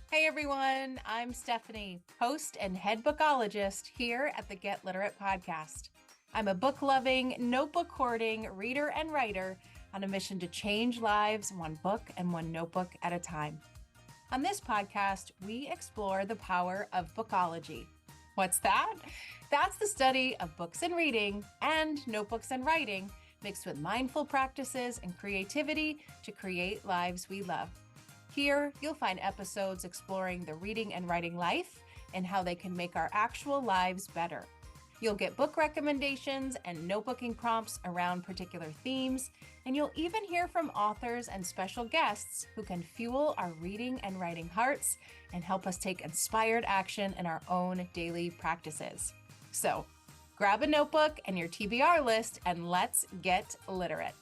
Hey everyone, I'm Stephanie, host and head bookologist here at the Get Literate podcast. I'm a book-loving, notebook-hoarding reader and writer on a mission to change lives one book and one notebook at a time. On this podcast, we explore the power of bookology. What's that? That's the study of books and reading and notebooks and writing mixed with mindful practices and creativity to create lives we love. Here, you'll find episodes exploring the reading and writing life and how they can make our actual lives better. You'll get book recommendations and notebooking prompts around particular themes, and you'll even hear from authors and special guests who can fuel our reading and writing hearts and help us take inspired action in our own daily practices. So, grab a notebook and your TBR list, and let's get literate.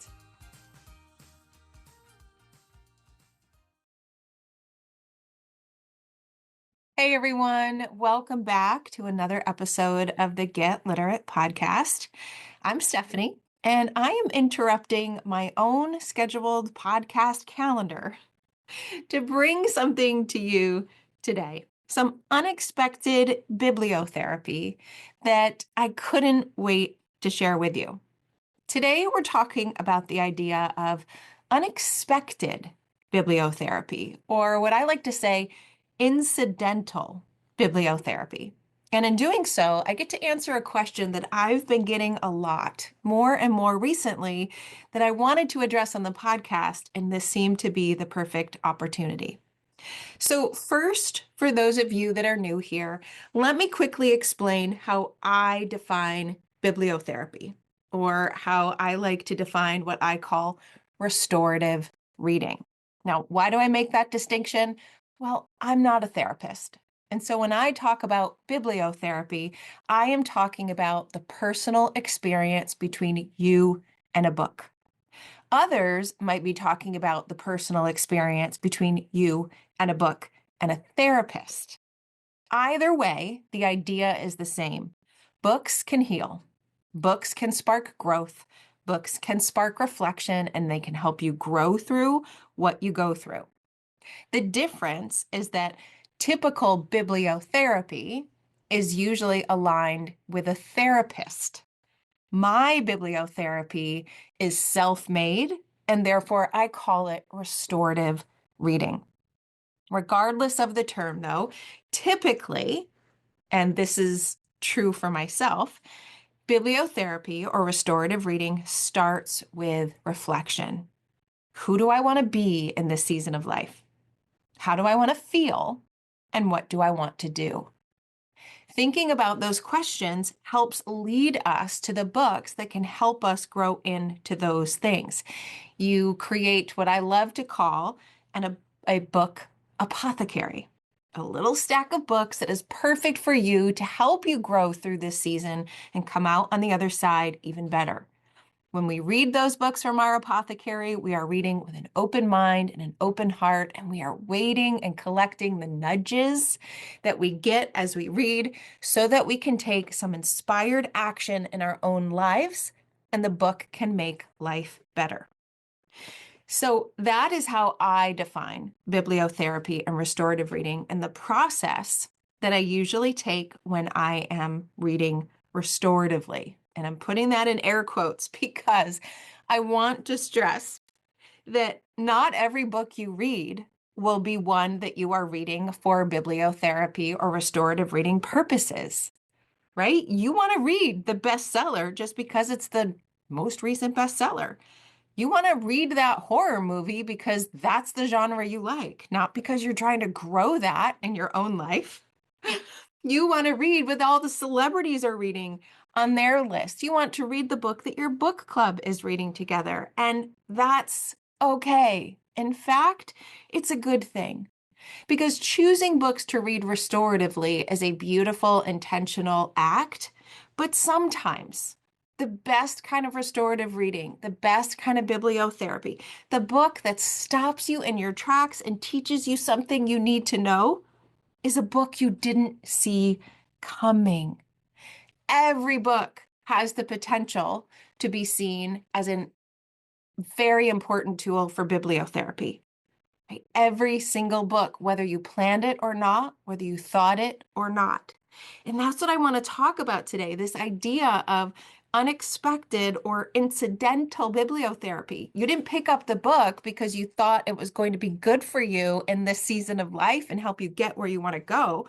Hey everyone, welcome back to another episode of the Get Literate podcast. I'm Stephanie, and I am interrupting my own scheduled podcast calendar to bring something to you today. Some unexpected bibliotherapy that I couldn't wait to share with you. Today, we're talking about the idea of unexpected bibliotherapy, or what I like to say, incidental bibliotherapy. And in doing so, I get to answer a question that I've been getting a lot, more and more recently, that I wanted to address on the podcast, and this seemed to be the perfect opportunity. So first, for those of you that are new here, let me quickly explain how I define bibliotherapy, or how I like to define what I call restorative reading. Now, why do I make that distinction? Well, I'm not a therapist. And so when I talk about bibliotherapy, I am talking about the personal experience between you and a book. Others might be talking about the personal experience between you and a book and a therapist. Either way, the idea is the same. Books can heal. Books can spark growth. Books can spark reflection, and they can help you grow through what you go through. The difference is that typical bibliotherapy is usually aligned with a therapist. My bibliotherapy is self-made, and therefore I call it restorative reading. Regardless of the term, though, typically, and this is true for myself, bibliotherapy or restorative reading starts with reflection. Who do I want to be in this season of life? How do I want to feel? And what do I want to do? Thinking about those questions helps lead us to the books that can help us grow into those things. You create what I love to call a book apothecary, a little stack of books that is perfect for you to help you grow through this season and come out on the other side even better. When we read those books from our apothecary, we are reading with an open mind and an open heart, and we are waiting and collecting the nudges that we get as we read so that we can take some inspired action in our own lives, and the book can make life better. So that is how I define bibliotherapy and restorative reading, and the process that I usually take when I am reading restoratively. And I'm putting that in air quotes because I want to stress that not every book you read will be one that you are reading for bibliotherapy or restorative reading purposes, right? You want to read the bestseller just because it's the most recent bestseller. You want to read that horror movie because that's the genre you like, not because you're trying to grow that in your own life. You want to read what all the celebrities are reading on their list. You want to read the book that your book club is reading together, and that's okay. In fact, it's a good thing because choosing books to read restoratively is a beautiful, intentional act, but sometimes the best kind of restorative reading, the best kind of bibliotherapy, the book that stops you in your tracks and teaches you something you need to know is a book you didn't see coming. Every book has the potential to be seen as a very important tool for bibliotherapy. right? Every single book, whether you planned it or not, whether you thought it or not. And that's what I want to talk about today, this idea of unexpected or incidental bibliotherapy. You didn't pick up the book because you thought it was going to be good for you in this season of life and help you get where you want to go.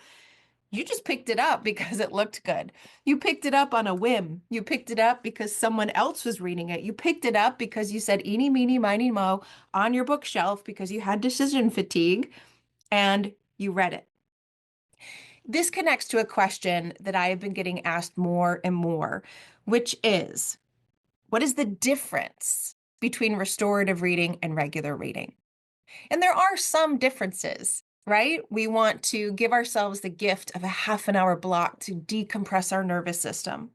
You just picked it up because it looked good. You picked it up on a whim. You picked it up because someone else was reading it. You picked it up because you said eeny, meeny, miny, mo on your bookshelf because you had decision fatigue and you read it. This connects to a question that I have been getting asked more and more, which is, what is the difference between restorative reading and regular reading? And there are some differences, right? We want to give ourselves the gift of a half an hour block to decompress our nervous system.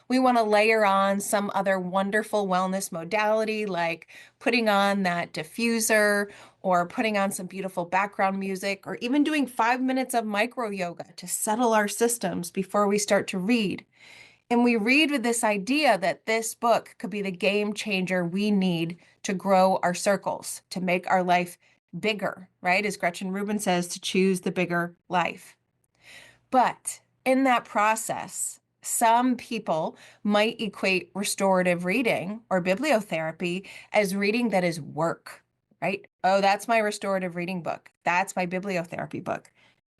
We want to layer on some other wonderful wellness modality like putting on that diffuser or putting on some beautiful background music or even doing 5 minutes of micro yoga to settle our systems before we start to read. And we read with this idea that this book could be the game changer we need to grow our circles, to make our life bigger, right? As Gretchen Rubin says, to choose the bigger life. But in that process, some people might equate restorative reading or bibliotherapy as reading that is work, right? Oh, that's my restorative reading book. That's my bibliotherapy book.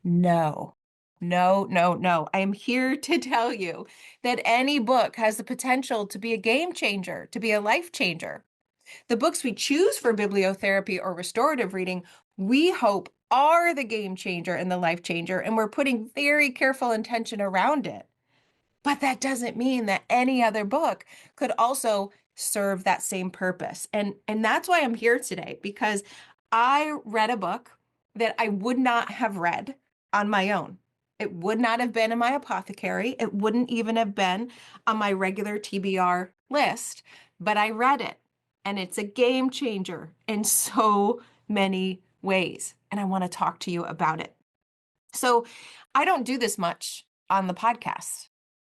No, no, no, no. I am here to tell you that any book has the potential to be a game changer, to be a life changer. The books we choose for bibliotherapy or restorative reading, we hope are the game changer and the life changer, and we're putting very careful intention around it. But that doesn't mean that any other book could also serve that same purpose. And that's why I'm here today, because I read a book that I would not have read on my own. It would not have been in my apothecary. It wouldn't even have been on my regular TBR list, but I read it and it's a game changer in so many ways. And I want to talk to you about it. So I don't do this much on the podcast.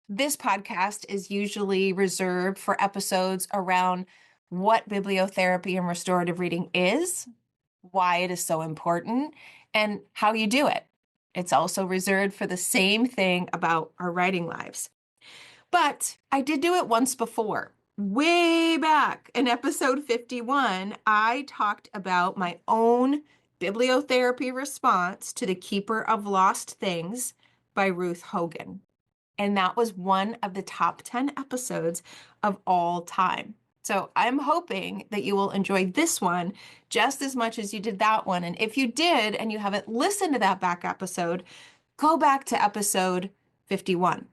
This podcast is usually reserved for episodes around what bibliotherapy and restorative reading is, why it is so important, and how you do it. It's also reserved for the same thing about our writing lives. But I did do it once before. Way back in episode 51, I talked about my own bibliotherapy response to The Keeper of Lost Things by Ruth Hogan. And that was one of the top 10 episodes of all time. So I'm hoping that you will enjoy this one just as much as you did that one. And if you did and you haven't listened to that back episode, go back to episode 51.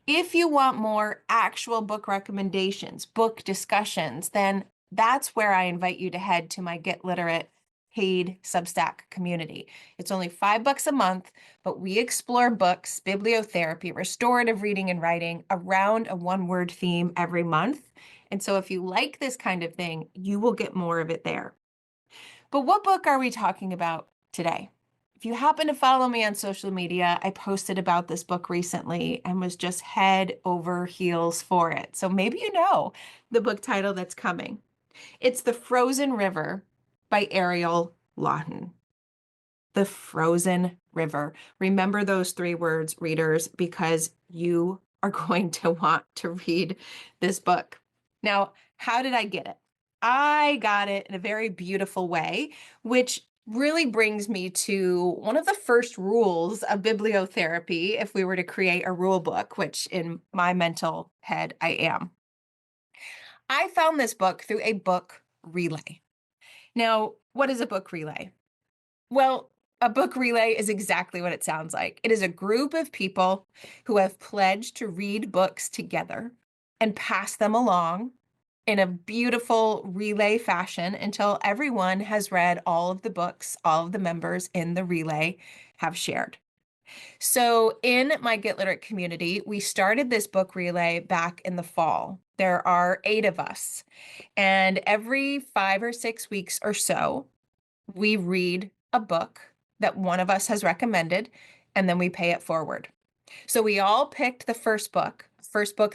If you want more actual book recommendations, book discussions, then that's where I invite you to head to my Get Literate paid Substack community. It's only $5 a month, but we explore books, bibliotherapy, restorative reading and writing around a one-word theme every month. And so if you like this kind of thing, you will get more of it there. But what book are we talking about today? If you happen to follow me on social media, I posted about this book recently and was just head over heels for it. So maybe you know the book title that's coming. It's The Frozen River by Ariel Lawton. The Frozen River. Remember those 3 words, readers, because you are going to want to read this book. Now, how did I get it? I got it in a very beautiful way, which really brings me to one of the first rules of bibliotherapy if we were to create a rule book, which in my mental head I am. I found this book through a book relay. Now, what is a book relay? Well, a book relay is exactly what it sounds like. It is a group of people who have pledged to read books together and pass them along in a beautiful relay fashion until everyone has read all of the books all of the members in the relay have shared. So in my Get Literate community, we started this book relay back in the fall. There are 8 of us, and every 5 or 6 weeks or so, we read a book that one of us has recommended, and then we pay it forward. So we all picked the first book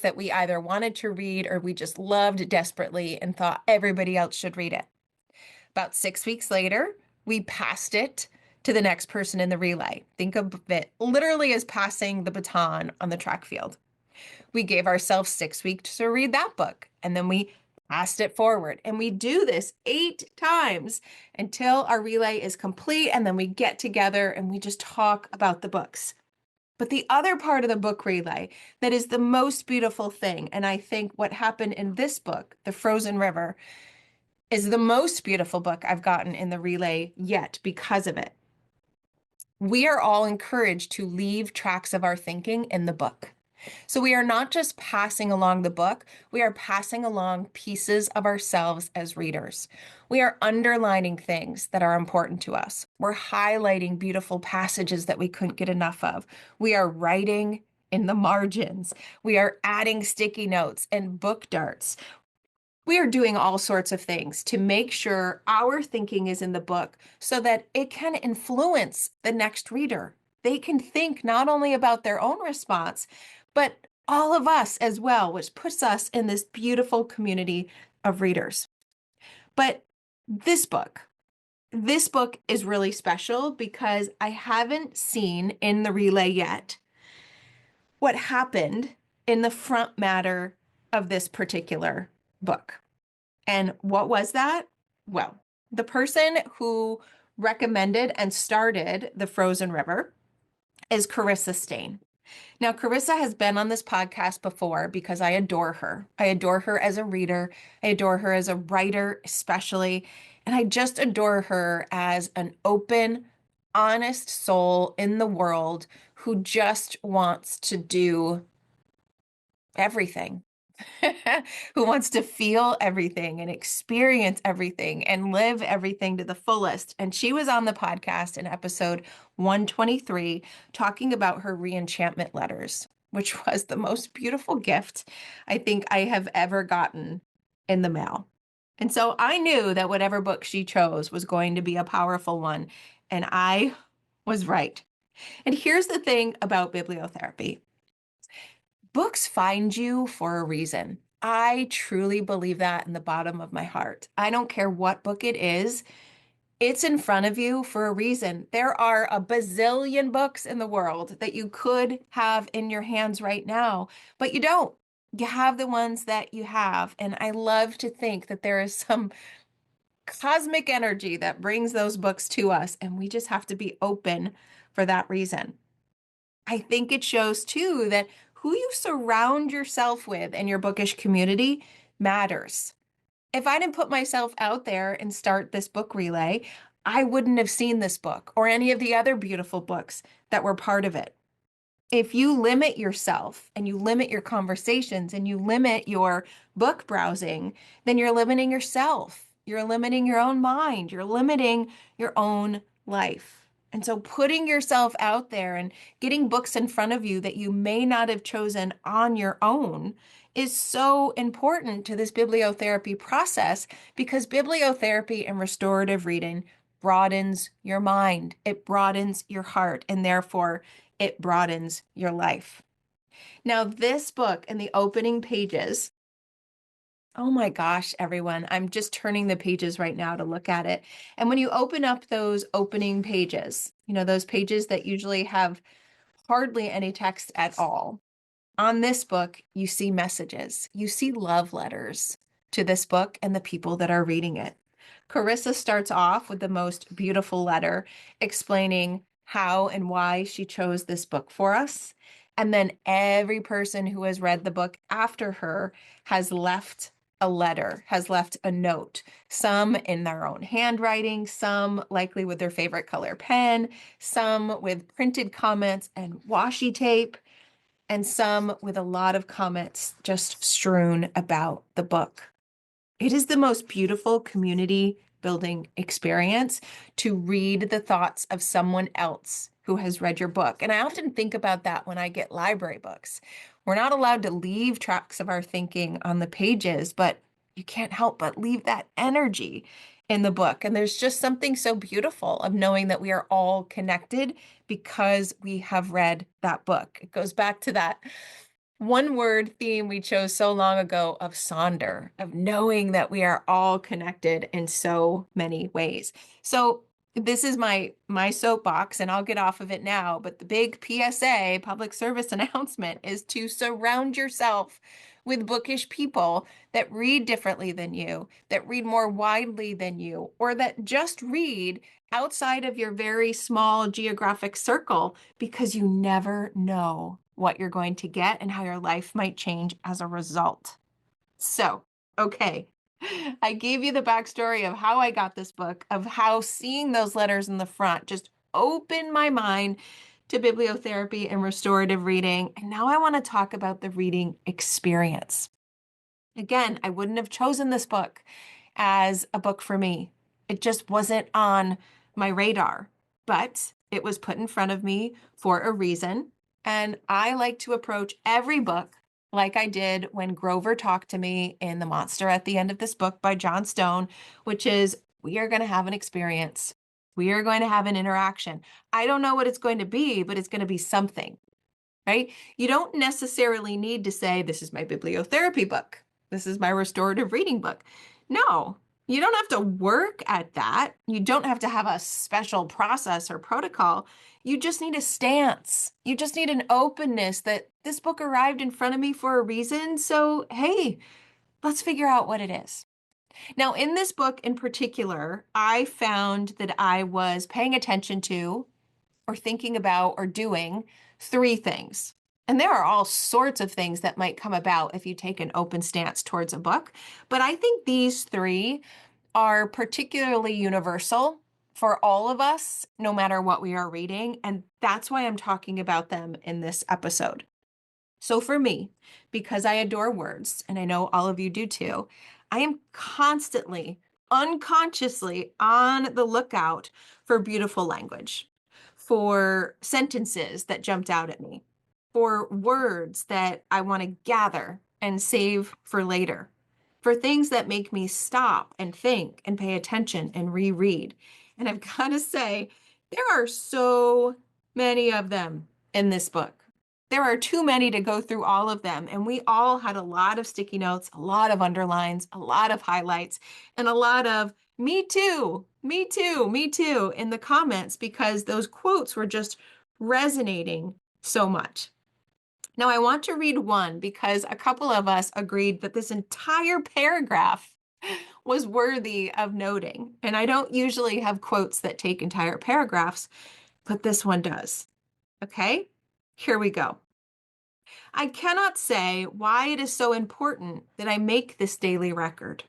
that we either wanted to read or we just loved desperately and thought everybody else should read it. About 6 weeks later, we passed it to the next person in the relay. Think of it literally as passing the baton on the track field. We gave ourselves 6 weeks to read that book, and then we passed it forward. And we do this 8 times until our relay is complete, and then we get together and we just talk about the books. But the other part of the book relay that is the most beautiful thing, and I think what happened in this book, The Frozen River, is the most beautiful book I've gotten in the relay yet because of it. We are all encouraged to leave tracks of our thinking in the book. So we are not just passing along the book, we are passing along pieces of ourselves as readers. We are underlining things that are important to us. We're highlighting beautiful passages that we couldn't get enough of. We are writing in the margins. We are adding sticky notes and book darts. We are doing all sorts of things to make sure our thinking is in the book so that it can influence the next reader. They can think not only about their own response, but all of us as well, which puts us in this beautiful community of readers. But this book, this book is really special because I haven't seen in the relay yet what happened in the front matter of this particular book. And what was that? Well, the person who recommended and started The Frozen River is Carissa Stain. Now, Carissa has been on this podcast before because I adore her. I adore her as a reader. I adore her as a writer, especially. And I just adore her as an open, honest soul in the world who just wants to do everything. Who wants to feel everything and experience everything and live everything to the fullest. And she was on the podcast in episode 123 talking about her reenchantment letters, which was the most beautiful gift I think I have ever gotten in the mail. And so I knew that whatever book she chose was going to be a powerful one. And I was right. And here's the thing about bibliotherapy. Books find you for a reason. I truly believe that in the bottom of my heart. I don't care what book it is, it's in front of you for a reason. There are a bazillion books in the world that you could have in your hands right now, but you don't. You have the ones that you have. And I love to think that there is some cosmic energy that brings those books to us, and we just have to be open for that reason. I think it shows too that who you surround yourself with in your bookish community matters. If I didn't put myself out there and start this book relay, I wouldn't have seen this book or any of the other beautiful books that were part of it. If you limit yourself and you limit your conversations and you limit your book browsing, then you're limiting yourself. You're limiting your own mind. You're limiting your own life. And so putting yourself out there and getting books in front of you that you may not have chosen on your own is so important to this bibliotherapy process because bibliotherapy and restorative reading broadens your mind. It broadens your heart, and therefore it broadens your life. Now, this book in the opening pages, oh my gosh, everyone, I'm just turning the pages right now to look at it. And when you open up those opening pages, those pages that usually have hardly any text at all, on this book, you see messages. You see love letters to this book and the people that are reading it. Carissa starts off with the most beautiful letter explaining how and why she chose this book for us. And then every person who has read the book after her has left a letter, has left a note, some in their own handwriting, some likely with their favorite color pen, some with printed comments and washi tape, and some with a lot of comments just strewn about the book. It is the most beautiful community building experience to read the thoughts of someone else who has read your book. And I often think about that when I get library books. We're not allowed to leave tracks of our thinking on the pages, but you can't help but leave that energy in the book. And there's just something so beautiful of knowing that we are all connected because we have read that book. It goes back to that one word theme we chose so long ago of Sonder, of knowing that we are all connected in so many ways. So this is my soapbox, and I'll get off of it now, but the big PSA, public service announcement, is to surround yourself with bookish people that read differently than you, that read more widely than you, or that just read outside of your very small geographic circle, because you never know what you're going to get and how your life might change as a result. So, okay, I gave you the backstory of how I got this book, of how seeing those letters in the front just opened my mind to bibliotherapy and restorative reading. And now I want to talk about the reading experience. Again, I wouldn't have chosen this book as a book for me. It just wasn't on my radar, but it was put in front of me for a reason. And I like to approach every book like I did when Grover talked to me in The Monster at the End of This Book by John Stone, which is, we are going to have an experience. We are going to have an interaction. I don't know what it's going to be, but it's going to be something, right? You don't necessarily need to say, this is my bibliotherapy book. This is my restorative reading book. No, you don't have to work at that. You don't have to have a special process or protocol. You just need a stance. You just need an openness that this book arrived in front of me for a reason. So, hey, let's figure out what it is. Now, in this book in particular, I found that I was paying attention to, or thinking about, or doing three things. And there are all sorts of things that might come about if you take an open stance towards a book. But I think these three are particularly universal for all of us, no matter what we are reading. And that's why I'm talking about them in this episode. So for me, because I adore words, and I know all of you do too, I am constantly, unconsciously on the lookout for beautiful language, for sentences that jumped out at me, for words that I want to gather and save for later, for things that make me stop and think and pay attention and reread. And I've got to say, there are so many of them in this book. There are too many to go through all of them. And we all had a lot of sticky notes, a lot of underlines, a lot of highlights, and a lot of me too, me too, me too in the comments, because those quotes were just resonating so much. Now, I want to read one because a couple of us agreed that this entire paragraph was worthy of noting. And I don't usually have quotes that take entire paragraphs, but this one does. Okay, here we go. I cannot say why it is so important that I make this daily record.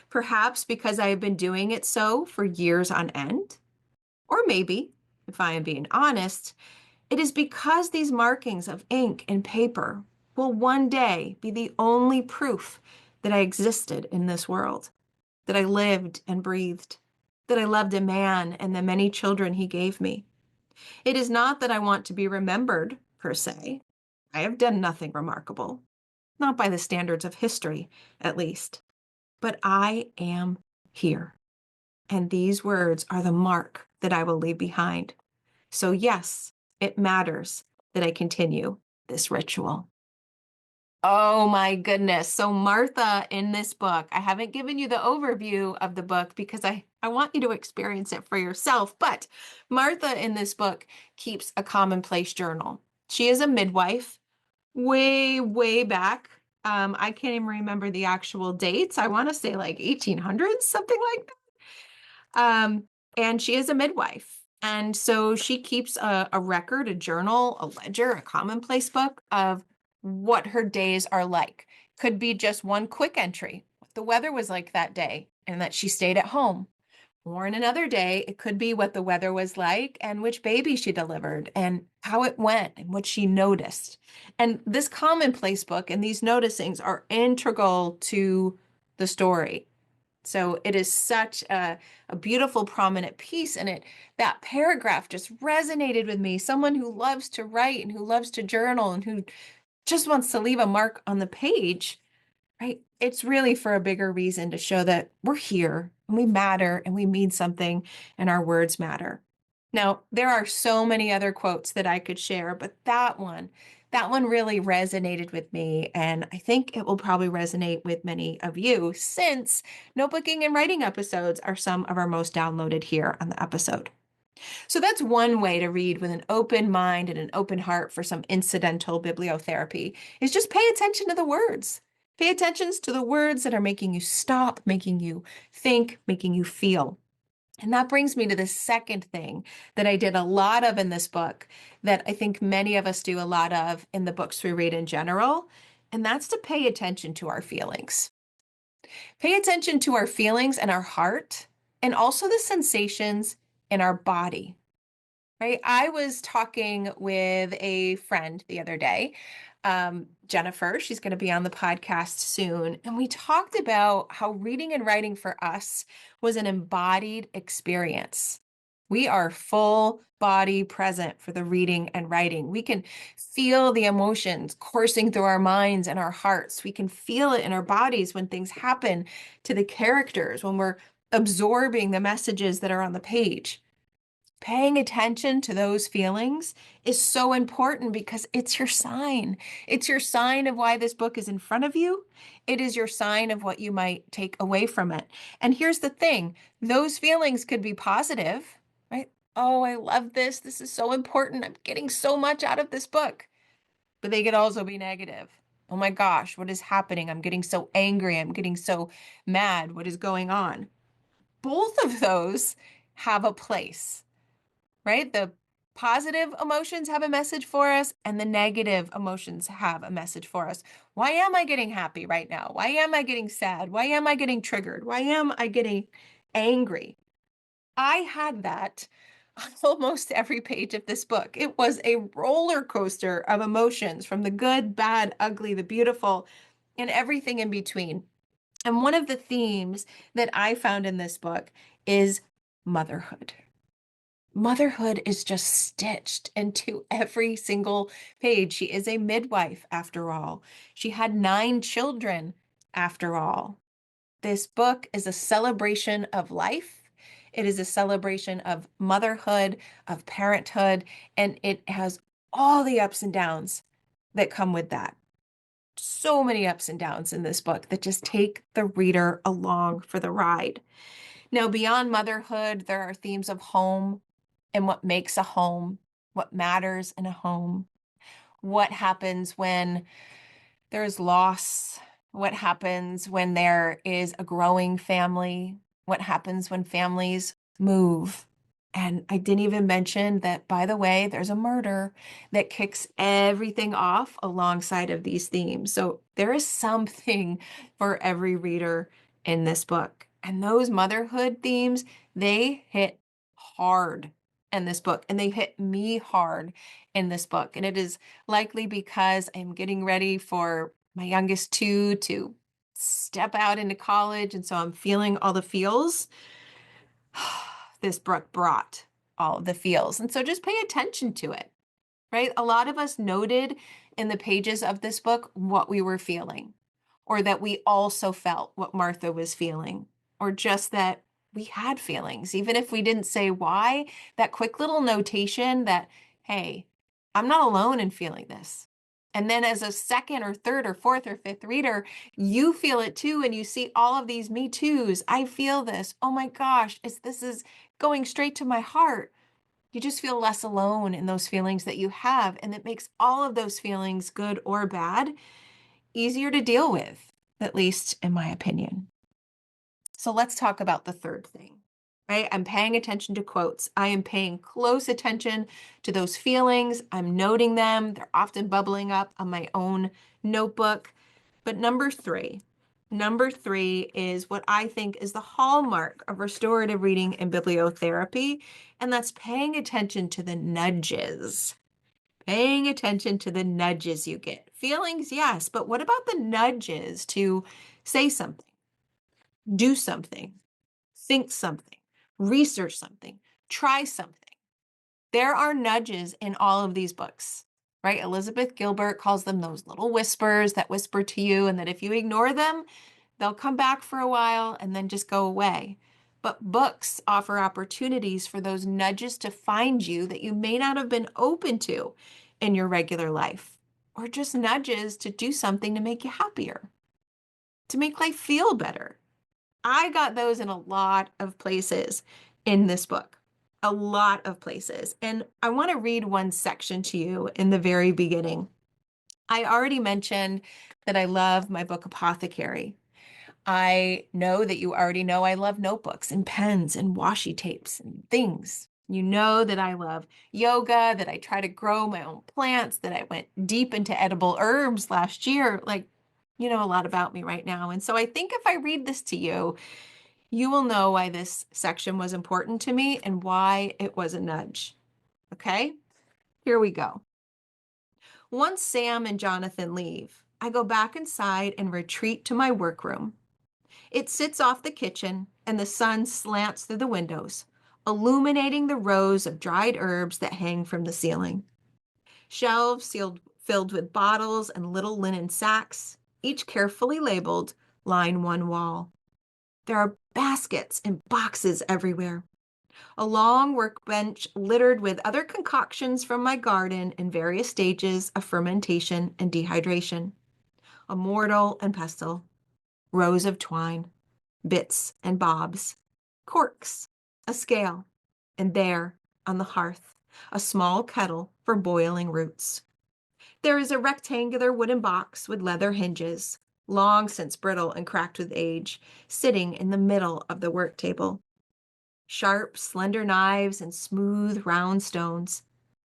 Perhaps because I have been doing it so for years on end. Or maybe, if I am being honest, it is because these markings of ink and paper will one day be the only proof that I existed in this world, that I lived and breathed, that I loved a man and the many children he gave me. It is not that I want to be remembered, per se. I have done nothing remarkable, not by the standards of history, at least. But I am here, and these words are the mark that I will leave behind. So yes, it matters that I continue this ritual. Oh my goodness. So Martha in this book, I haven't given you the overview of the book because I want you to experience it for yourself. But Martha in this book keeps a commonplace journal. She is a midwife way, way back. I can't even remember the actual dates. I want to say like 1800s, something like that. And she is a midwife. And so she keeps a record, a journal, a ledger, a commonplace book of what her days are like. Could be just one quick entry, what the weather was like that day, and that she stayed at home. Or in another day, it could be what the weather was like and which baby she delivered and how it went and what she noticed. And this commonplace book and these noticings are integral to the story. So it is such a beautiful, prominent piece in it. That paragraph just resonated with me. Someone who loves to write and who loves to journal and who just wants to leave a mark on the page, right? It's really for a bigger reason to show that we're here and we matter and we mean something and our words matter. Now, there are so many other quotes that I could share, but that one That one really resonated with me, and I think it will probably resonate with many of you since notebooking and writing episodes are some of our most downloaded here on the episode. So that's one way to read with an open mind and an open heart for some incidental bibliotherapy is just pay attention to the words. Pay attention to the words that are making you stop, making you think, making you feel. And that brings me to the second thing that I did a lot of in this book that I think many of us do a lot of in the books we read in general, and that's to pay attention to our feelings. Pay attention to our feelings and our heart, and also the sensations in our body. Right? I was talking with a friend the other day, Jennifer. She's going to be on the podcast soon. And we talked about how reading and writing for us was an embodied experience. We are full body present for the reading and writing. We can feel the emotions coursing through our minds and our hearts. We can feel it in our bodies when things happen to the characters, when we're absorbing the messages that are on the page. Paying attention to those feelings is so important because it's your sign. It's your sign of why this book is in front of you. It is your sign of what you might take away from it. And here's the thing, those feelings could be positive, right? Oh, I love this. This is so important. I'm getting so much out of this book. But they could also be negative. Oh my gosh, what is happening? I'm getting so angry. I'm getting so mad. What is going on? Both of those have a place. Right? The positive emotions have a message for us, and the negative emotions have a message for us. Why am I getting happy right now? Why am I getting sad? Why am I getting triggered? Why am I getting angry? I had that on almost every page of this book. It was a roller coaster of emotions from the good, bad, ugly, the beautiful, and everything in between. And one of the themes that I found in this book is motherhood. Motherhood is just stitched into every single page. She is a midwife, after all. She had 9 children, after all. This book is a celebration of life. It is a celebration of motherhood, of parenthood, and it has all the ups and downs that come with that. So many ups and downs in this book that just take the reader along for the ride. Now, beyond motherhood, there are themes of home and what makes a home, what matters in a home, what happens when there's loss, what happens when there is a growing family, what happens when families move. And I didn't even mention that, by the way, there's a murder that kicks everything off alongside of these themes. So there is something for every reader in this book. And those motherhood themes, they hit hard in this book, and they hit me hard in this book. And it is likely because I'm getting ready for my youngest 2 to step out into college. And so I'm feeling all the feels. This book brought all of the feels. And so just pay attention to it, right? A lot of us noted in the pages of this book what we were feeling, or that we also felt what Martha was feeling, or just that we had feelings, even if we didn't say why, that quick little notation that, hey, I'm not alone in feeling this. And then as a second or third or fourth or fifth reader, you feel it too. And you see all of these me toos. I feel this. Oh my gosh, this is going straight to my heart. You just feel less alone in those feelings that you have. And it makes all of those feelings, good or bad, easier to deal with, at least in my opinion. So let's talk about the third thing, right? I'm paying attention to quotes. I am paying close attention to those feelings. I'm noting them. They're often bubbling up on my own notebook. But number three is what I think is the hallmark of restorative reading and bibliotherapy, and that's paying attention to the nudges. Paying attention to the nudges you get. Feelings, yes, but what about the nudges to say something, do something, think something, research something, try something? There are nudges in all of these books, right? Elizabeth Gilbert calls them those little whispers that whisper to you, and that if you ignore them, they'll come back for a while and then just go away. But books offer opportunities for those nudges to find you that you may not have been open to in your regular life. or just nudges to do something to make you happier, to make life feel better. I got those in a lot of places in this book, a lot of places. And I want to read one section to you in the very beginning. I already mentioned that I love my book Apothecary. I know that you already know I love notebooks and pens and washi tapes and things. You know that I love yoga, that I try to grow my own plants, that I went deep into edible herbs last year. Like, you know a lot about me right now. And so I think if I read this to you, you will know why this section was important to me and why it was a nudge. Okay, here we go. Once Sam and Jonathan leave, I go back inside and retreat to my workroom. It sits off the kitchen, and the sun slants through the windows, illuminating the rows of dried herbs that hang from the ceiling. Shelves filled with bottles and little linen sacks, each carefully labeled, line one wall. There are baskets and boxes everywhere. A long workbench littered with other concoctions from my garden in various stages of fermentation and dehydration. A mortar and pestle, rows of twine, bits and bobs, corks, a scale, and there, on the hearth, a small kettle for boiling roots. There is a rectangular wooden box with leather hinges, long since brittle and cracked with age, sitting in the middle of the work table. Sharp, slender knives and smooth, round stones.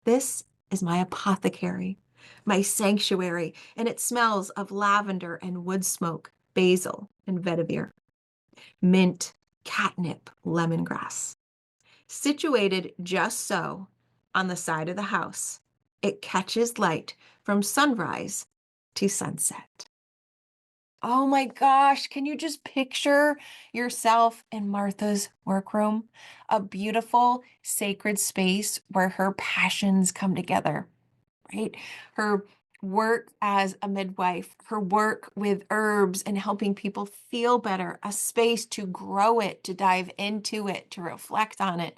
This is my apothecary, my sanctuary, and it smells of lavender and wood smoke, basil and vetiver, mint, catnip, lemongrass. Situated just so on the side of the house, it catches light from sunrise to sunset. Oh my gosh, can you just picture yourself in Martha's workroom? A beautiful, sacred space where her passions come together, right? Her work as a midwife, her work with herbs and helping people feel better, a space to grow it, to dive into it, to reflect on it.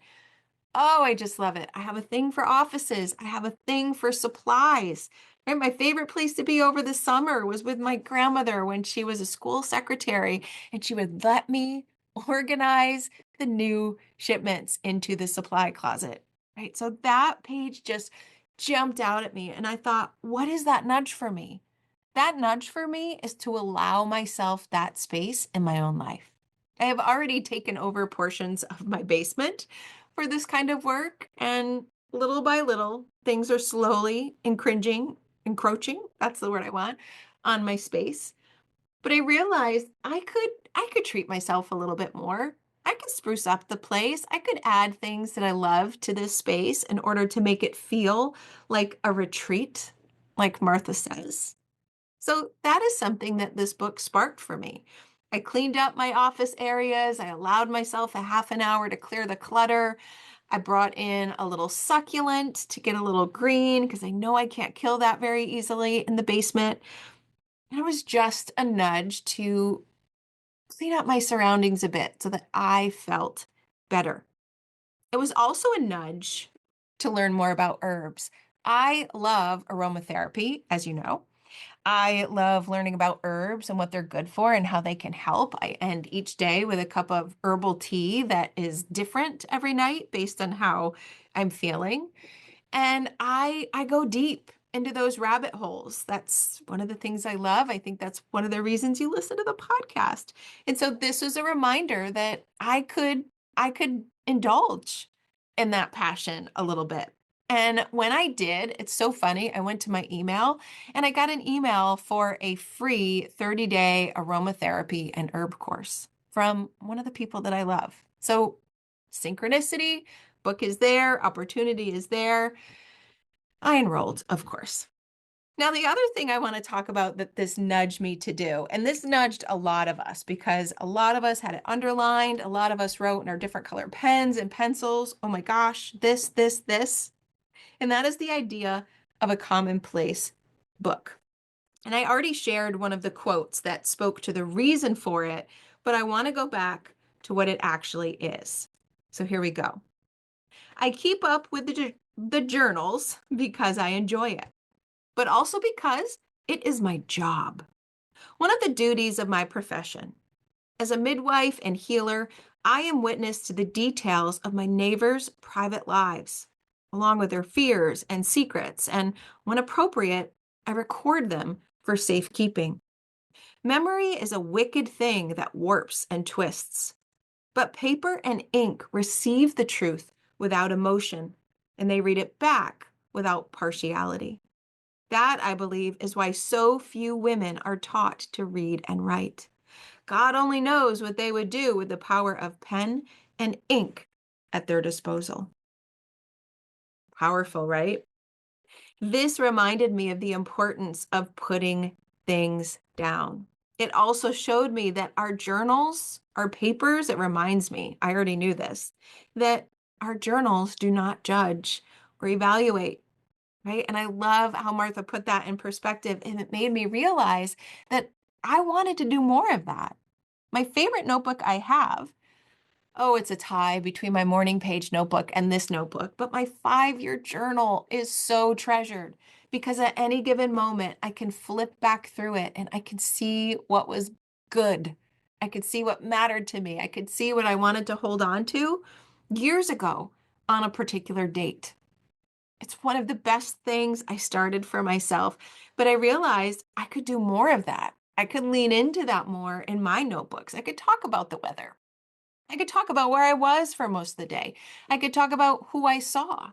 Oh, I just love it. I have a thing for offices. I have a thing for supplies. Right? My favorite place to be over the summer was with my grandmother when she was a school secretary, and she would let me organize the new shipments into the supply closet. Right? So that page just jumped out at me, and I thought, what is that nudge for me? That nudge for me is to allow myself that space in my own life. I have already taken over portions of my basement for this kind of work, and little by little, things are slowly encroaching, that's the word I want, on my space. But I realized I could treat myself a little bit more. I could spruce up the place. I could add things that I love to this space in order to make it feel like a retreat, like Martha says. So that is something that this book sparked for me. I cleaned up my office areas. I allowed myself a half an hour to clear the clutter. I brought in a little succulent to get a little green because I know I can't kill that very easily in the basement. And it was just a nudge to clean up my surroundings a bit so that I felt better. It was also a nudge to learn more about herbs. I love aromatherapy, as you know. I love learning about herbs and what they're good for and how they can help. I end each day with a cup of herbal tea that is different every night based on how I'm feeling. And I go deep into those rabbit holes. That's one of the things I love. I think that's one of the reasons you listen to the podcast. And so this was a reminder that I could indulge in that passion a little bit. And when I did, it's so funny. I went to my email and I got an email for a free 30-day aromatherapy and herb course from one of the people that I love. So synchronicity, book is there, opportunity is there. I enrolled, of course. Now, the other thing I want to talk about that this nudged me to do, and this nudged a lot of us because a lot of us had it underlined, a lot of us wrote in our different color pens and pencils, oh my gosh, this. And that is the idea of a commonplace book. And I already shared one of the quotes that spoke to the reason for it, but I want to go back to what it actually is. So here we go. I keep up with the journals because I enjoy it. but also because it is my job. One of the duties of my profession. As a midwife and healer, I am witness to the details of my neighbors' private lives, along with their fears and secrets, and when appropriate, I record them for safekeeping. Memory is a wicked thing that warps and twists, but paper and ink receive the truth without emotion, and they read it back without partiality. That, I believe, is why so few women are taught to read and write. God only knows what they would do with the power of pen and ink at their disposal. Powerful, right? This reminded me of the importance of putting things down. It also showed me that our journals, our papers, it reminds me, I already knew this, that our journals do not judge or evaluate, right? And I love how Martha put that in perspective, and it made me realize that I wanted to do more of that. My favorite notebook I have, oh, it's a tie between my morning page notebook and this notebook, but my 5-year journal is so treasured because at any given moment, I can flip back through it and I can see what was good. I could see what mattered to me. I could see what I wanted to hold on to years ago on a particular date. It's one of the best things I started for myself, but I realized I could do more of that. I could lean into that more in my notebooks. I could talk about the weather. I could talk about where I was for most of the day. I could talk about who I saw.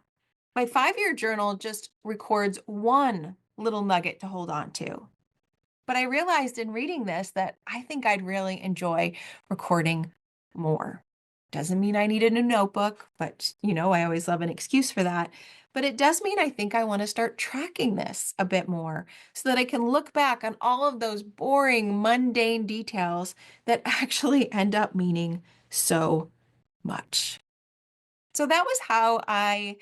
My 5-year journal just records one little nugget to hold on to. But I realized in reading this that I think I'd really enjoy recording more. Doesn't mean I need a new notebook, but I always love an excuse for that. But it does mean I think I want to start tracking this a bit more so that I can look back on all of those boring, mundane details that actually end up meaning so much. So that was how I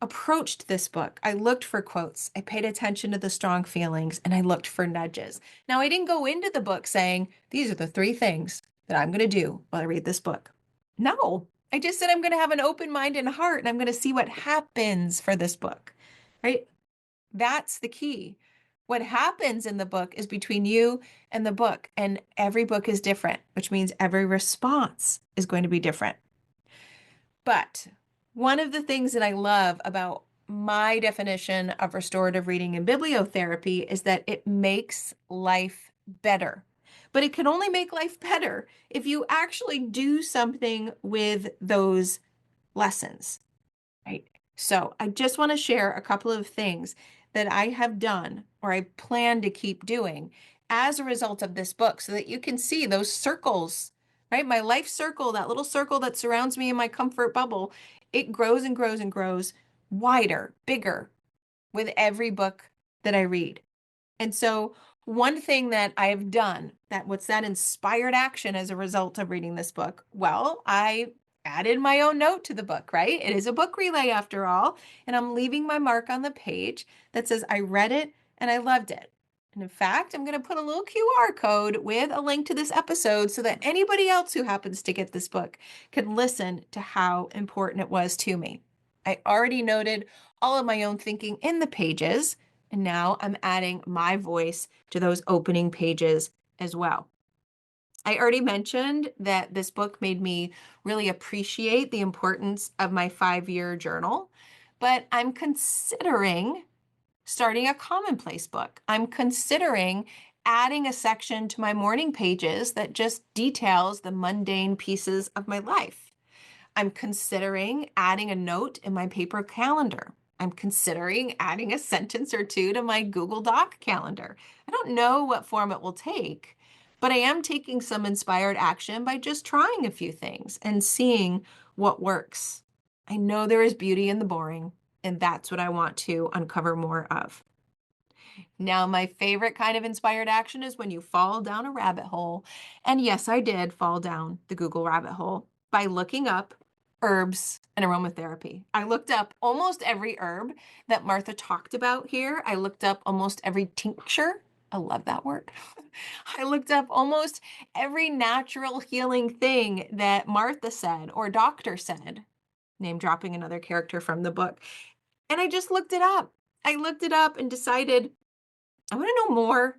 approached this book. I looked for quotes, I paid attention to the strong feelings, and I looked for nudges. Now, I didn't go into the book saying, these are the 3 things that I'm going to do while I read this book. No, I just said I'm going to have an open mind and heart, and I'm going to see what happens for this book, right? That's the key. What happens in the book is between you and the book, and every book is different, which means every response is going to be different. But one of the things that I love about my definition of restorative reading and bibliotherapy is that it makes life better. But it can only make life better if you actually do something with those lessons, right? So I just want to share a couple of things that I have done or I plan to keep doing as a result of this book so that you can see those circles, right? My life circle, that little circle that surrounds me in my comfort bubble, it grows and grows and grows wider, bigger with every book that I read. And so one thing that I've done, what's that inspired action as a result of reading this book? Well, I added my own note to the book, right? It is a book relay after all, and I'm leaving my mark on the page that says I read it and I loved it. And in fact, I'm going to put a little QR code with a link to this episode so that anybody else who happens to get this book can listen to how important it was to me. I already noted all of my own thinking in the pages, and now I'm adding my voice to those opening pages as well. I already mentioned that this book made me really appreciate the importance of my 5-year journal, but I'm considering starting a commonplace book. I'm considering adding a section to my morning pages that just details the mundane pieces of my life. I'm considering adding a note in my paper calendar. I'm considering adding a sentence or 2 to my Google Doc calendar. I don't know what form it will take, but I am taking some inspired action by just trying a few things and seeing what works. I know there is beauty in the boring, and that's what I want to uncover more of. Now, my favorite kind of inspired action is when you fall down a rabbit hole. And yes, I did fall down the Google rabbit hole by looking up herbs and aromatherapy. I looked up almost every herb that Martha talked about here. I looked up almost every tincture. I love that word. I looked up almost every natural healing thing that Martha said or doctor said, name dropping another character from the book. And I just looked it up. I looked it up and decided I want to know more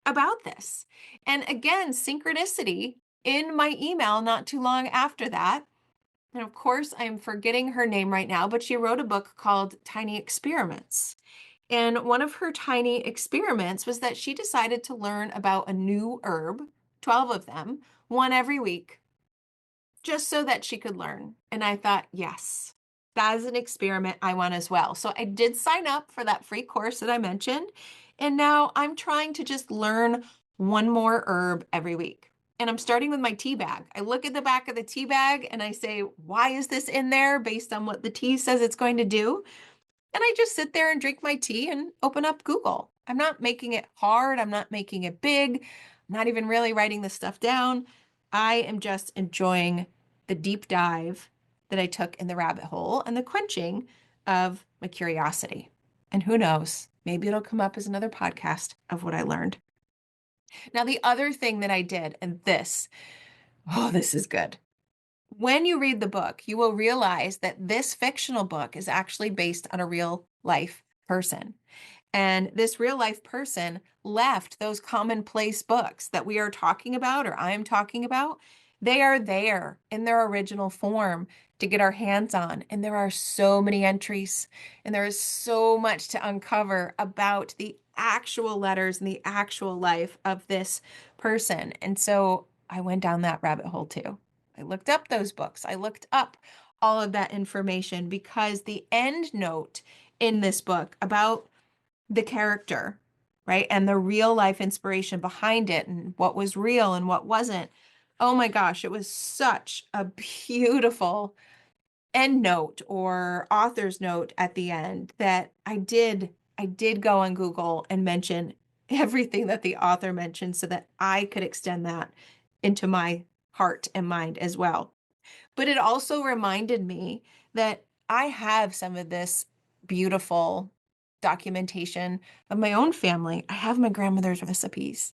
about this. And again, synchronicity in my email not too long after that. And of course, I'm forgetting her name right now, but she wrote a book called Tiny Experiments. And one of her tiny experiments was that she decided to learn about a new herb, 12 of them, one every week, just so that she could learn. And I thought, yes, that is an experiment I want as well. So I did sign up for that free course that I mentioned. And now I'm trying to just learn one more herb every week. And I'm starting with my tea bag. I look at the back of the tea bag and I say, why is this in there based on what the tea says it's going to do? And I just sit there and drink my tea and open up Google. I'm not making it hard. I'm not making it big. I'm not even really writing this stuff down. I am just enjoying the deep dive that I took in the rabbit hole and the quenching of my curiosity. And who knows, maybe it'll come up as another podcast of what I learned. Now, the other thing that I did, and this is good. When you read the book, you will realize that this fictional book is actually based on a real life person. And this real life person left those commonplace books that we are talking about, or I'm talking about. They are there in their original form to get our hands on. And there are so many entries, and there is so much to uncover about the actual letters and the actual life of this person. And so I went down that rabbit hole too. I looked up those books. I looked up all of that information because the end note in this book about the character, right? And the real life inspiration behind it and what was real and what wasn't. Oh my gosh, it was such a beautiful end note or author's note at the end that I did go on Google and mention everything that the author mentioned so that I could extend that into my heart and mind as well. But it also reminded me that I have some of this beautiful documentation of my own family. I have my grandmother's recipes,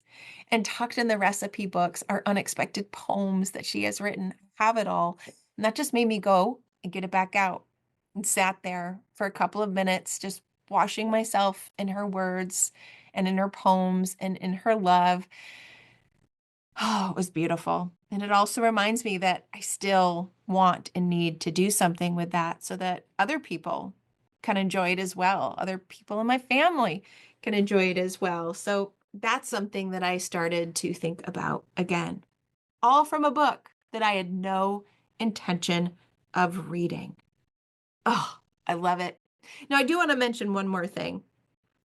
and tucked in the recipe books are unexpected poems that she has written. I have it all. And that just made me go and get it back out and sat there for a couple of minutes, just washing myself in her words and in her poems and in her love. Oh, it was beautiful. And it also reminds me that I still want and need to do something with that so that other people can enjoy it as well. Other people in my family can enjoy it as well. So that's something that I started to think about again, all from a book that I had no intention of reading. Oh, I love it. Now, I do want to mention one more thing.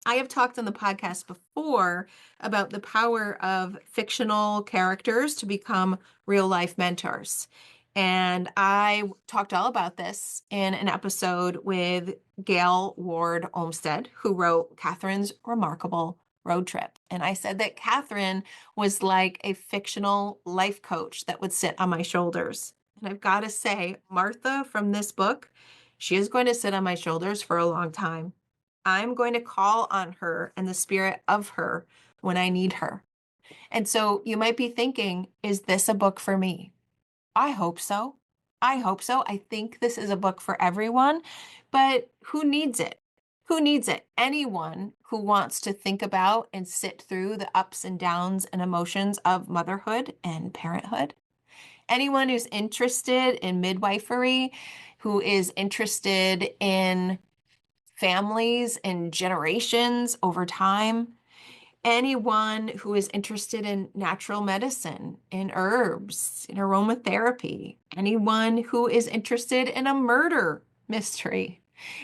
I have talked on the podcast before about the power of fictional characters to become real life mentors. And I talked all about this in an episode with Gail Ward Olmsted, who wrote Catherine's Remarkable Road Trip. And I said that Catherine was like a fictional life coach that would sit on my shoulders. And I've got to say, Martha from this book, she is going to sit on my shoulders for a long time. I'm going to call on her and the spirit of her when I need her. And so you might be thinking, is this a book for me? I hope so. I hope so. I think this is a book for everyone, but who needs it? Who needs it? Anyone who wants to think about and sit through the ups and downs and emotions of motherhood and parenthood. Anyone who's interested in midwifery, who is interested in families and generations over time. Anyone who is interested in natural medicine, in herbs, in aromatherapy. Anyone who is interested in a murder mystery.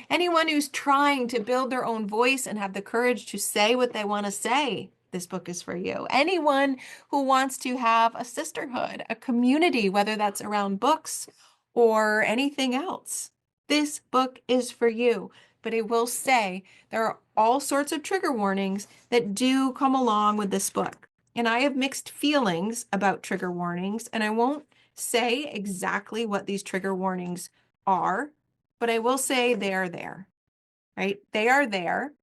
Anyone who's trying to build their own voice and have the courage to say what they want to say. This book is for you. Anyone who wants to have a sisterhood, a community, whether that's around books or anything else. This book is for you. But I will say there are all sorts of trigger warnings that do come along with this book. And I have mixed feelings about trigger warnings, and I won't say exactly what these trigger warnings are, but I will say they are there, right? They are there.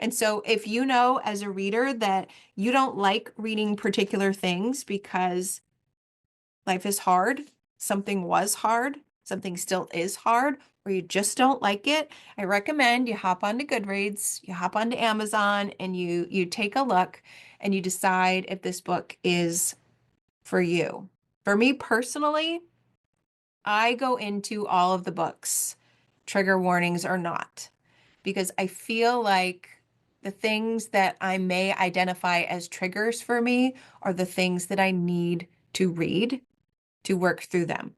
And so if you know as a reader that you don't like reading particular things because life is hard, something something still is hard or you just don't like it, I recommend you hop onto Goodreads, you hop onto Amazon, and you take a look and you decide if this book is for you. For me personally, I go into all of the books, trigger warnings or not, because I feel like the things that I may identify as triggers for me are the things that I need to read to work through them.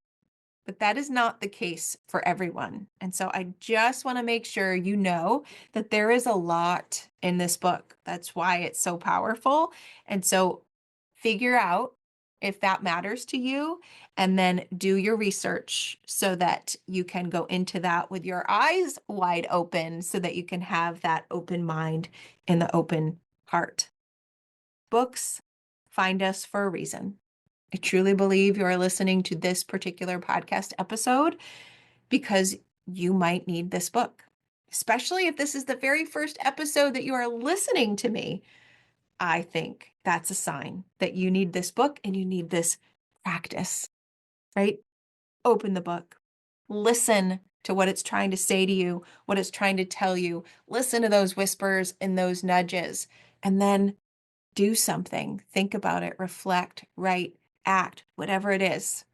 But that is not the case for everyone. And so I just want to make sure you know that there is a lot in this book. That's why it's so powerful. And so figure out if that matters to you and then do your research so that you can go into that with your eyes wide open so that you can have that open mind and the open heart. Books find us for a reason. I truly believe you are listening to this particular podcast episode because you might need this book, especially if this is the very first episode that you are listening to me. I think that's a sign that you need this book and you need this practice, right? Open the book, listen to what it's trying to say to you, what it's trying to tell you, listen to those whispers and those nudges, and then do something. Think about it, reflect, write, act, whatever it is,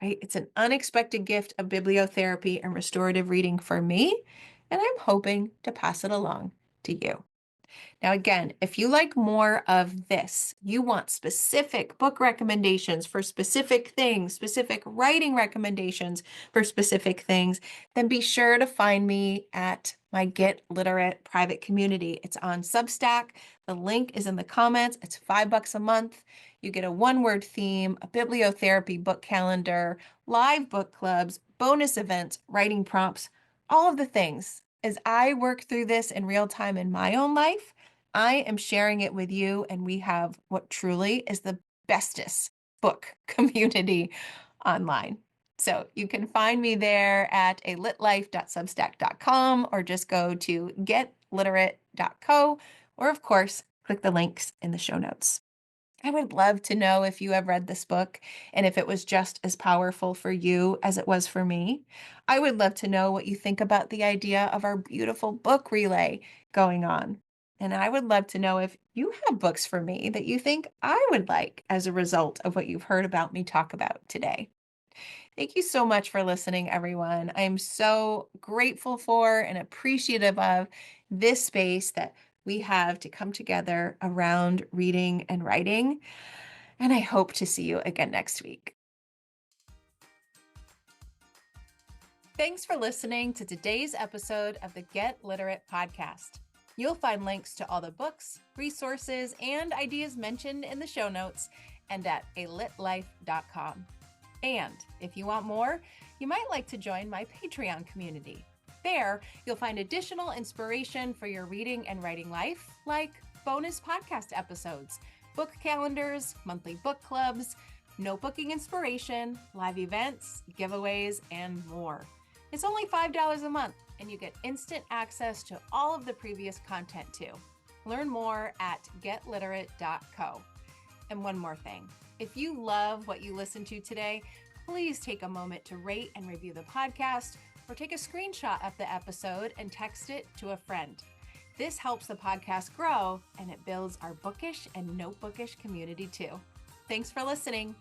right? It's an unexpected gift of bibliotherapy and restorative reading for me, and I'm hoping to pass it along to you. Now, again, if you like more of this, you want specific book recommendations for specific things, specific writing recommendations for specific things, then be sure to find me at my Get Literate private community. It's on Substack. The link is in the comments. It's $5 a month. You get a one-word theme, a bibliotherapy book calendar, live book clubs, bonus events, writing prompts, all of the things. As I work through this in real time in my own life, I am sharing it with you, and we have what truly is the bestest book community online. So you can find me there at alitlife.substack.com or just go to getliterate.co, or of course, click the links in the show notes. I would love to know if you have read this book and if it was just as powerful for you as it was for me. I would love to know what you think about the idea of our beautiful book relay going on. And I would love to know if you have books for me that you think I would like as a result of what you've heard about me talk about today. Thank you so much for listening, everyone. I'm so grateful for and appreciative of this space that we have to come together around reading and writing. And I hope to see you again next week. Thanks for listening to today's episode of the Get Literate podcast. You'll find links to all the books, resources, and ideas mentioned in the show notes and at alitlife.com. And if you want more, you might like to join my Patreon community. There, you'll find additional inspiration for your reading and writing life, like bonus podcast episodes, book calendars, monthly book clubs, notebooking inspiration, live events, giveaways, and more. It's only $5 a month, and you get instant access to all of the previous content too. Learn more at getliterate.co. And one more thing. If you love what you listened to today, please take a moment to rate and review the podcast or take a screenshot of the episode and text it to a friend. This helps the podcast grow and it builds our bookish and notebookish community too. Thanks for listening.